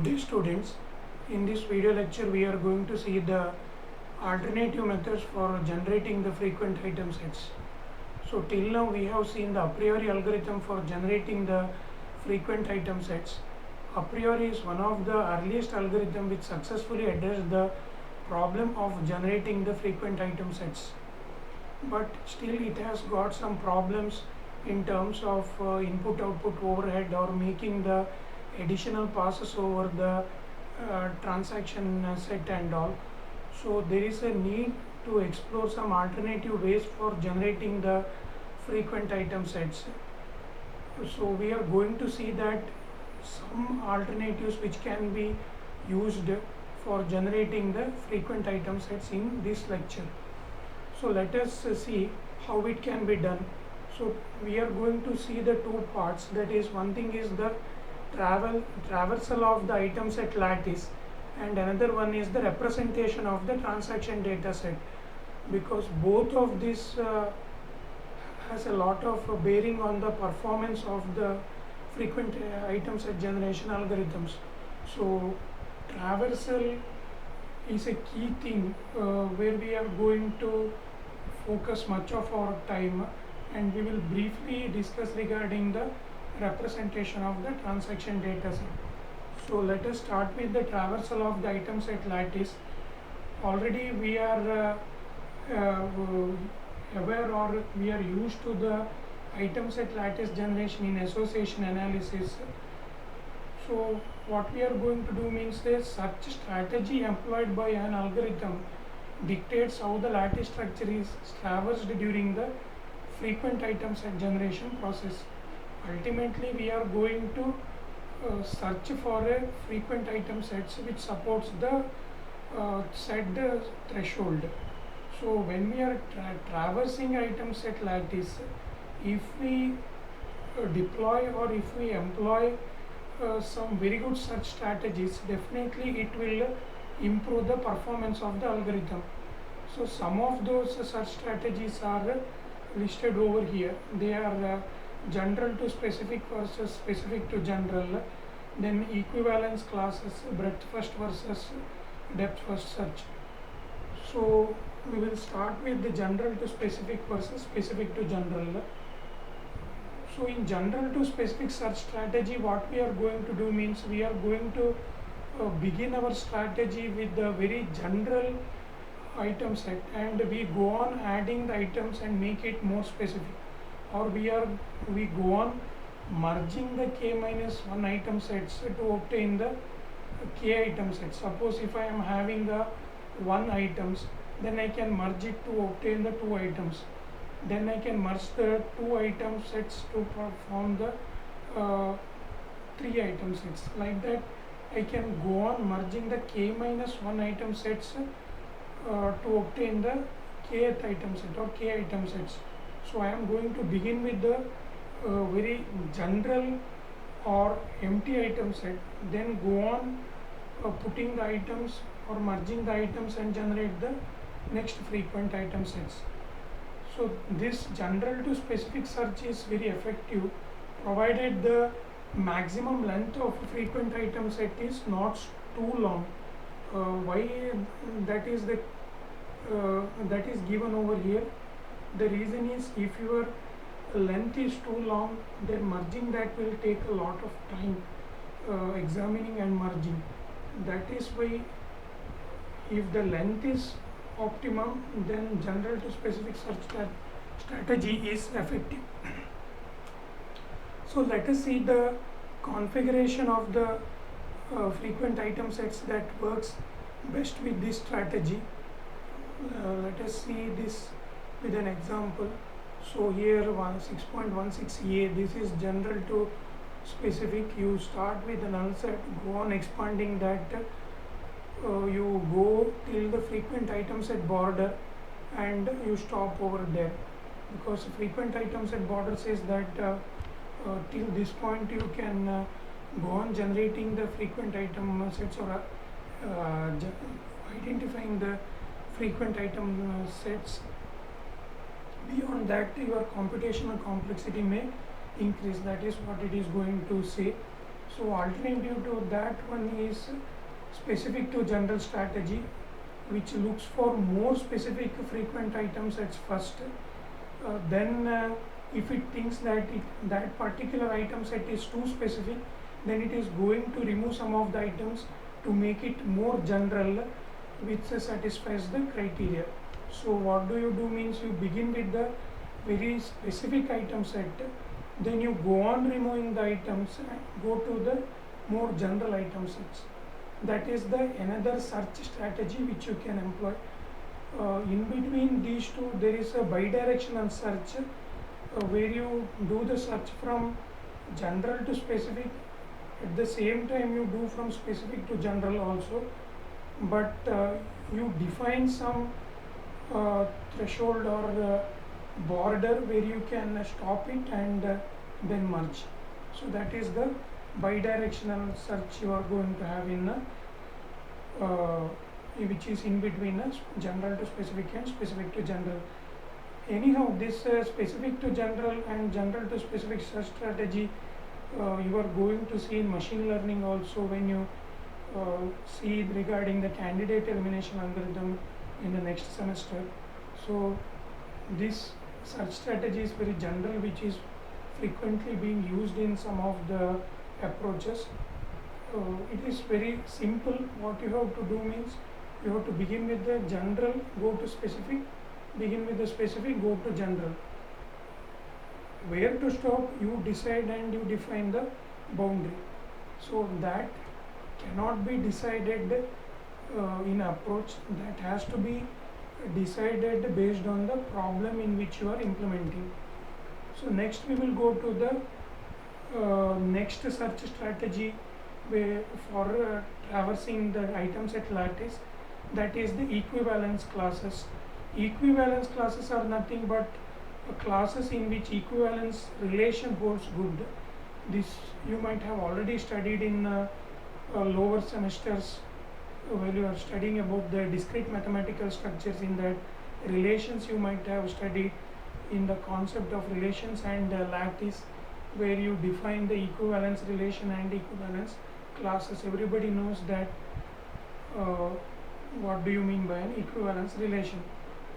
Good day students. In this video lecture we are going to see the alternative methods for generating the frequent item sets. So till now we have seen the a priori algorithm for generating the frequent item sets. A priori is one of the earliest algorithm which successfully addressed the problem of generating the frequent item sets. But still it has got some problems in terms of input output overhead or making the additional passes over the transaction set and all. So there is a need to explore some alternative ways for generating the frequent item sets. So we are going to see that some alternatives which can be used for generating the frequent item sets in this lecture. So let us see how it can be done. So we are going to see the two parts, that is, one thing is the traversal of the item set lattice, and another one is the representation of the transaction data set, because both of this has a lot of bearing on the performance of the frequent item set generation algorithms. So traversal is a key thing where we are going to focus much of our time, and we will briefly discuss regarding the representation of the transaction data set. So let us start with the traversal of the item set lattice. Already we are aware, or we are used to the item set lattice generation in association analysis. So what we are going to do means the search strategy employed by an algorithm dictates how the lattice structure is traversed during the frequent item set generation process. Ultimately we are going to search for a frequent item sets which supports the set threshold. So when we are traversing item set lattice, if we deploy or if we employ some very good search strategies, definitely it will improve the performance of the algorithm. So some of those search strategies are listed over here. They are general to specific versus specific to general, then equivalence classes, breadth first versus depth first search. So we will start with the general to specific versus specific to general. So in general to specific search strategy, what we are going to do means we are going to begin our strategy with the very general item set, and we go on adding the items and make it more specific, or we go on merging the k minus 1 item sets to obtain the k item sets. Suppose if I am having the 1 items, then I can merge it to obtain the 2 items. Then I can merge the 2 item sets to form the 3 item sets. Like that I can go on merging the k minus 1 item sets to obtain the kth item set or k item sets. So I am going to begin with the very general or empty item set, then go on putting the items or merging the items and generate the next frequent item sets. So this general to specific search is very effective, provided the maximum length of frequent item set is not too long. Why that is given over here? The reason is, if your length is too long, then merging that will take a lot of time, examining and merging. That is why, if the length is optimum, then general to specific search strategy is effective. So let us see the configuration of the frequent item sets that works best with this strategy. Let us see this with an example. So here 6.16a, this is general to specific. You start with a null set, go on expanding that, you go till the frequent item set border and you stop over there, because frequent item set border says that till this point you can go on generating the frequent item sets, or identifying the frequent item sets. Beyond that, your computational complexity may increase. That is what it is going to say. So alternative to that one is specific to general strategy, which looks for more specific frequent item sets first. Then if it thinks that that particular item set is too specific, then it is going to remove some of the items to make it more general, which satisfies the criteria. So what do you do means you begin with the very specific item set, then you go on removing the items and go to the more general item sets. That is the another search strategy which you can employ. In between these two, there is a bidirectional search where you do the search from general to specific. At the same time, you do from specific to general also, but you define some threshold or border where you can stop it and then merge. So that is the bidirectional search you are going to have in which is in between general to specific and specific to general. Anyhow, this specific to general and general to specific search strategy you are going to see in machine learning also when you see regarding the candidate elimination algorithm in the next semester. So this search strategy is very general, which is frequently being used in some of the approaches. It is very simple. What you have to do means you have to begin with the general, go to specific, begin with the specific, go to general. Where to stop, you decide and you define the boundary. So that cannot be decided in approach, that has to be decided based on the problem in which you are implementing. So next we will go to the next search strategy where for traversing the item set lattice, that is the equivalence classes. Equivalence classes are nothing but classes in which equivalence relation holds good. This you might have already studied in lower semesters when you are studying about the discrete mathematical structures. In that relations you might have studied in the concept of relations and lattice, where you define the equivalence relation and equivalence classes. Everybody knows that what do you mean by an equivalence relation.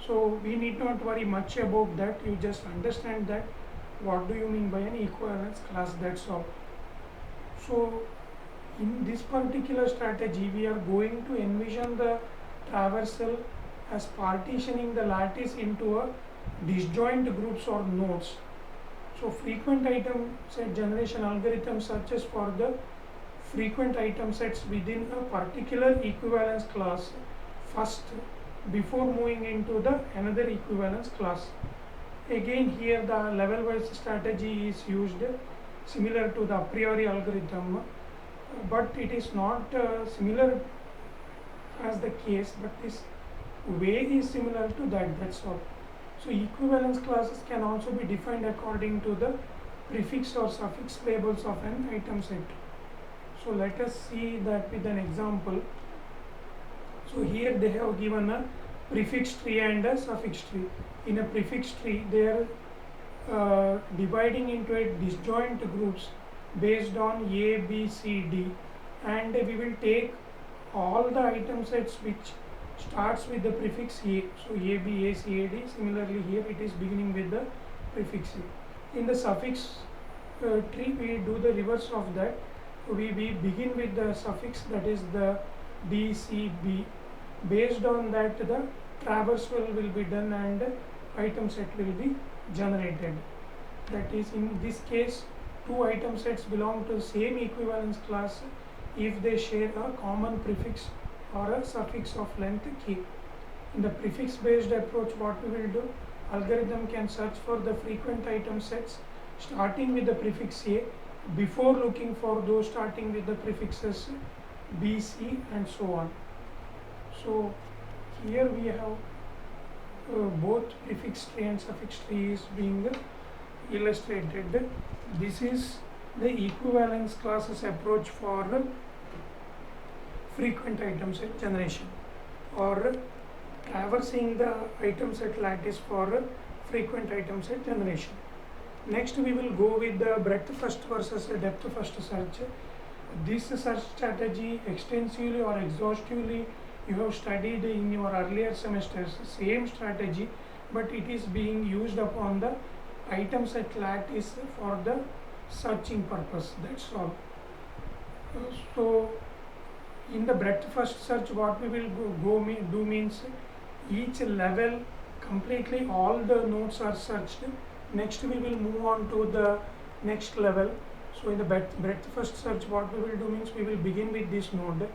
So we need not worry much about that. You just understand that what do you mean by an equivalence class, that's all. So in this particular strategy, we are going to envision the traversal as partitioning the lattice into a disjoint groups or nodes. So frequent item set generation algorithm searches for the frequent item sets within a particular equivalence class first before moving into the another equivalence class. Again here the level wise strategy is used similar to the a priori algorithm, but it is not similar as the case, but this way is similar to that, that's all. So equivalence classes can also be defined according to the prefix or suffix labels of an item set. So let us see that with an example. So here they have given a prefix tree and a suffix tree. In a prefix tree, they are dividing into a disjoint groups based on A, B, C, D, and we will take all the item sets which starts with the prefix A. So A, B, A, C, A, D. Similarly here it is beginning with the prefix A. In the suffix tree, we do the reverse of that. We begin with the suffix, that is the D, C, B. Based on that, the traversal will be done and item set will be generated. That is, in this case, two item sets belong to the same equivalence class if they share a common prefix or a suffix of length k. In the prefix based approach, what we will do, algorithm can search for the frequent item sets starting with the prefix A before looking for those starting with the prefixes B, C and so on. So here we have both prefix tree and suffix tree is being illustrated. This is the equivalence classes approach for frequent item set generation, or traversing the item set lattice for frequent item set generation. Next we will go with the breadth first versus depth first search. This search strategy extensively or exhaustively you have studied in your earlier semesters, same strategy, but it is being used upon the item set lattice for the searching purpose. That's all. So in the breadth first search, what we will do means each level completely all the nodes are searched. Next we will move on to the next level. So in the breadth first search, what we will do means we will begin with this node,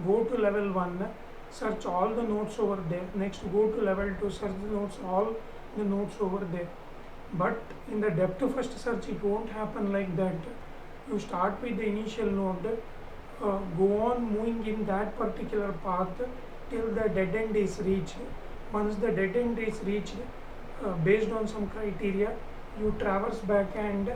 go to level 1, search all the nodes over there. Next go to level 2, search the nodes, all the nodes over there. But in the depth first search, it won't happen like that. You start with the initial node, go on moving in that particular path till the dead end is reached. Once the dead end is reached, based on some criteria, you traverse back and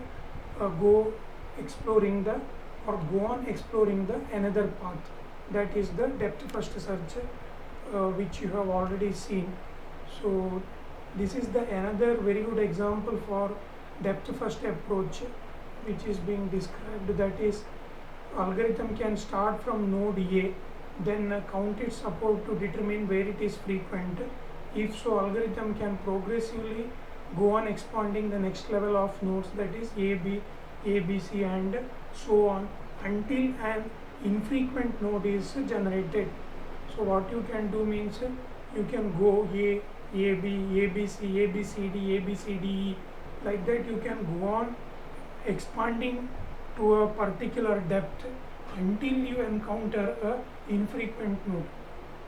go exploring the or go on exploring the another path. That is the depth first search, which you have already seen. So this is the another very good example for depth first approach which is being described. That is, algorithm can start from node A, then count its support to determine where it is frequent. If so, algorithm can progressively go on expanding the next level of nodes, that is A, B, C and so on until an infrequent node is generated. So what you can do means you can go A, B, C, D, E, like that. You can go on expanding to a particular depth until you encounter a infrequent node.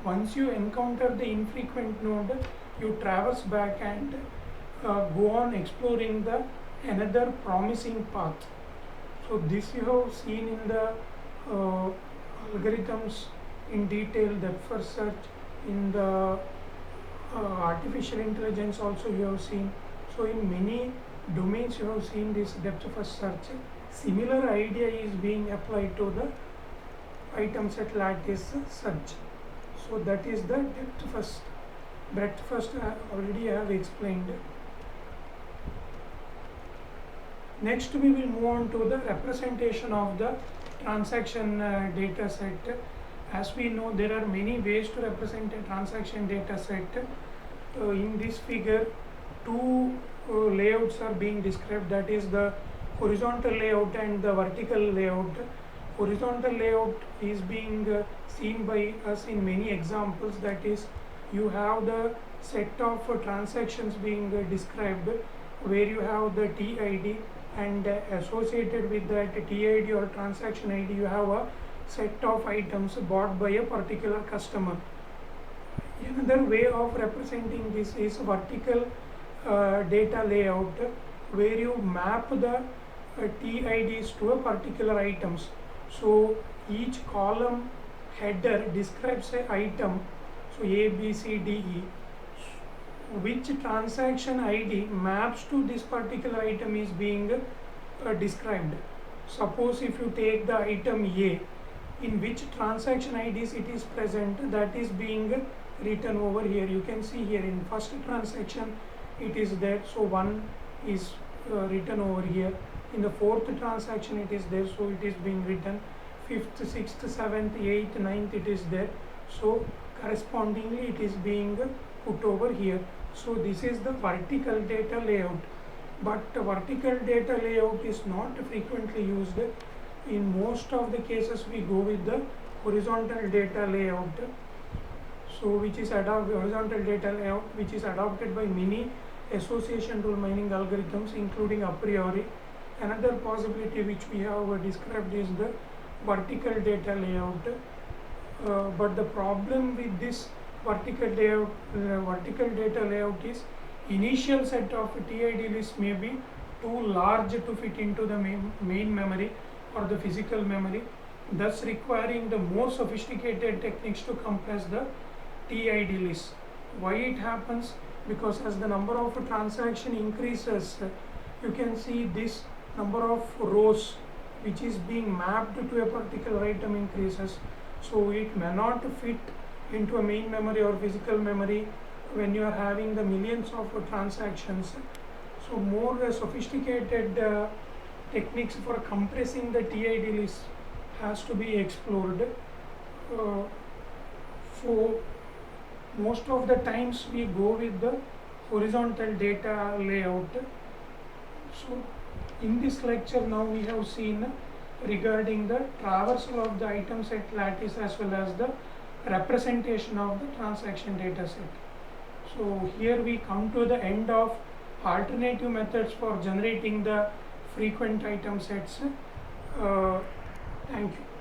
Once you encounter the infrequent node, you traverse back and go on exploring the another promising path. So this you have seen in the algorithms in detail, depth first search, in the artificial intelligence also you have seen. So in many domains you have seen this depth first search. Similar idea is being applied to the item set lattice search. So that is the depth first. Breadth first already I have explained. Next we will move on to the representation of the transaction data set. As we know, there are many ways to represent a transaction data set. In this figure, two layouts are being described, that is the horizontal layout and the vertical layout. Horizontal layout is being seen by us in many examples, that is you have the set of transactions being described where you have the TID and associated with that TID or transaction ID you have a set of items bought by a particular customer. Another way of representing this is vertical data layout where you map the TIDs to a particular items. So each column header describes an item, so A, B, C, D, E. Which transaction ID maps to this particular item is being described. Suppose if you take the item A, in which transaction IDs it is present, that is being written over here. You can see here in first transaction it is there, so 1 is written over here. In the fourth transaction it is there, so it is being written. Fifth, sixth, seventh, eighth, ninth it is there, so correspondingly it is being put over here. So this is the vertical data layout, but vertical data layout is not frequently used. In most of the cases we go with the horizontal data layout, so which is horizontal data layout which is adopted by many association rule mining algorithms including a priori. Another possibility which we have described is the vertical data layout, but the problem with this vertical data layout is initial set of TID lists may be too large to fit into the main memory or the physical memory, thus requiring the more sophisticated techniques to compress the TID list. Why it happens? Because as the number of transaction increases, you can see this number of rows which is being mapped to a particular item increases, so it may not fit into a main memory or physical memory when you are having the millions of transactions. So more sophisticated techniques for compressing the TID list has to be explored. For most of the times we go with the horizontal data layout. So in this lecture now we have seen regarding the traversal of the item set lattice as well as the representation of the transaction data set. So here we come to the end of alternative methods for generating the frequent item sets. Thank you.